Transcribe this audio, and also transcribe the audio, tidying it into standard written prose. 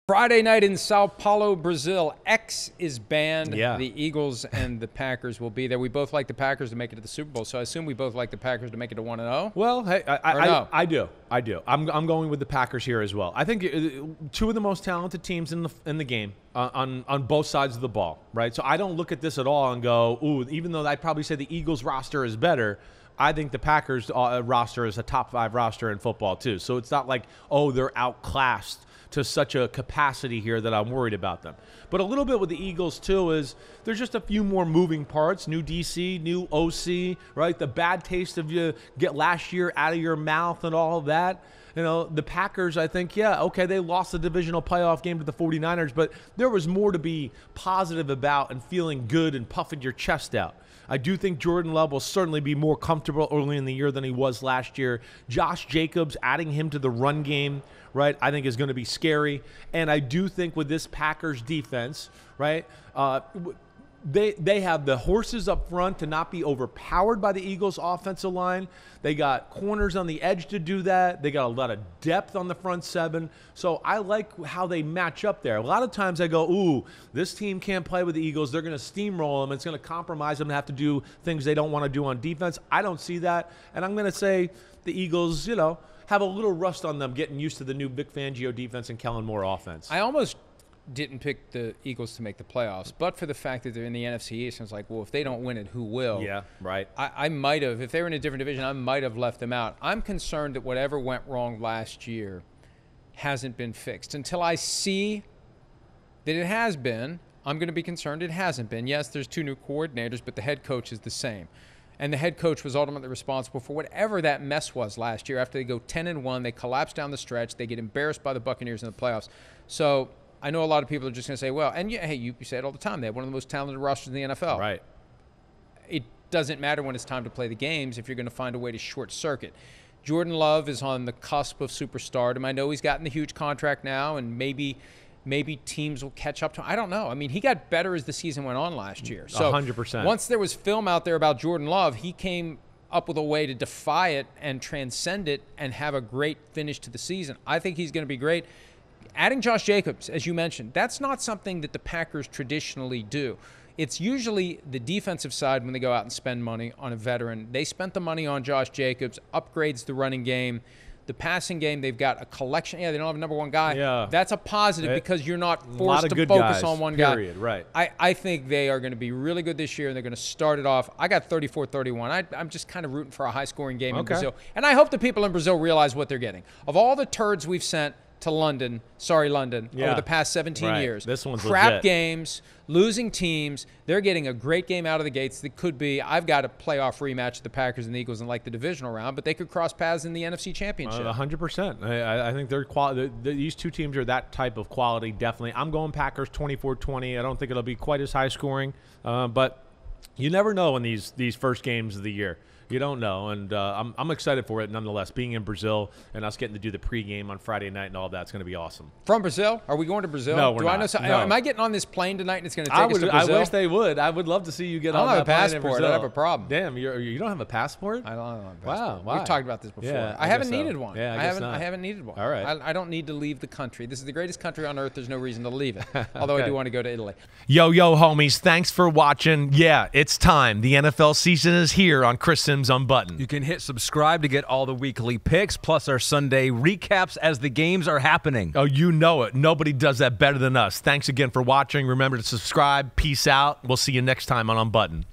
Friday night in Sao Paulo, Brazil. X is banned. Yeah. The Eagles and the Packers will be there. We both like the Packers to make it to the Super Bowl, so I assume we both like the Packers to make it to 1-0. Well, hey, no? I do. I'm going with the Packers here as well. I think two of the most talented teams in the game on both sides of the ball, right? So I don't look at this at all and go, ooh, even though I'd probably say the Eagles roster is better, I think the Packers roster is a top 5 roster in football too. So it's not like, oh, they're outclassed to such a capacity here that I'm worried about them. But a little bit with the Eagles too is there's just a few more moving parts. New DC, new OC, right? The bad taste of you get last year out of your mouth and all of that. You know, the Packers, I think, yeah, okay, they lost the divisional playoff game to the 49ers, but there was more to be positive about and feeling good and puffing your chest out. I do think Jordan Love will certainly be more comfortable early in the year than he was last year. Josh Jacobs, adding him to the run game, right, I think is going to be scary. And I do think with this Packers defense, right, they have the horses up front to not be overpowered by the Eagles' offensive line. They got corners on the edge to do that. They got a lot of depth on the front seven. So I like how they match up there. A lot of times I go, ooh, this team can't play with the Eagles. They're going to steamroll them. It's going to compromise them and have to do things they don't want to do on defense. I don't see that. And I'm going to say the Eagles, you know, have a little rust on them getting used to the new Vic Fangio defense and Kellen Moore offense. I almost didn't pick the Eagles to make the playoffs, but for the fact that they're in the NFC East, I was like, well, if they don't win it, who will? Yeah, right. I might have, if they were in a different division, I might have left them out. I'm concerned that whatever went wrong last year hasn't been fixed. Until I see that it has been, I'm going to be concerned it hasn't been. Yes, there's 2 new coordinators, but the head coach is the same. And the head coach was ultimately responsible for whatever that mess was last year. After they go 10-1, they collapse down the stretch. They get embarrassed by the Buccaneers in the playoffs. So I know a lot of people are just going to say, well, and yeah, hey, you say it all the time. They have one of the most talented rosters in the NFL. Right. It doesn't matter when it's time to play the games if you're going to find a way to short circuit. Jordan Love is on the cusp of superstardom. I know he's gotten the huge contract now, and maybe teams will catch up to him. I don't know. I mean, he got better as the season went on last year. So 100%. Once there was film out there about Jordan Love, he came up with a way to defy it and transcend it and have a great finish to the season. I think he's going to be great. Adding Josh Jacobs, as you mentioned, that's not something that the Packers traditionally do. It's usually the defensive side when they go out and spend money on a veteran. They spent the money on Josh Jacobs, upgrades the running game. The passing game, they've got a collection. Yeah, they don't have a number one guy. Yeah. That's a positive because you're not forced to focus on one guy. Right. I think they are going to be really good this year, and they're going to start it off. I got 34-31. I'm just kind of rooting for a high-scoring game in Brazil. And I hope the people in Brazil realize what they're getting. Of all the turds we've sent to London, over the past 17 years. This one's crap legit. Games, losing teams. They're getting a great game out of the gates that could be, I've got a playoff rematch of the Packers and the Eagles in like the divisional round, but they could cross paths in the NFC Championship. 100%. I think they're these two teams are that type of quality, definitely. I'm going Packers 24-20. I don't think it'll be quite as high scoring, but you never know in these first games of the year. You don't know, and I'm excited for it nonetheless. Being in Brazil and us getting to do the pregame on Friday night and all that's going to be awesome. From Brazil? Are we going to Brazil? No, we're not. I know No. Am I getting on this plane tonight and it's going to take us to Brazil? I wish they would. I would love to see you get on that plane in I don't have a passport. Brazil. I don't have a problem. Damn, you don't have a passport? I don't have a passport. Wow, why? We've talked about this before. Yeah, I haven't guess so. needed one. Yeah, I haven't needed one. All right. I don't need to leave the country. This is the greatest country on earth. There's no reason to leave it. Although I do want to go to Italy. Yo, homies. Thanks for watching. Yeah, it's time. The NFL season is here on Chris Simms Unbuttoned. You can hit subscribe to get all the weekly picks, plus our Sunday recaps as the games are happening. Oh, you know it. Nobody does that better than us. Thanks again for watching. Remember to subscribe. Peace out. We'll see you next time on Unbuttoned.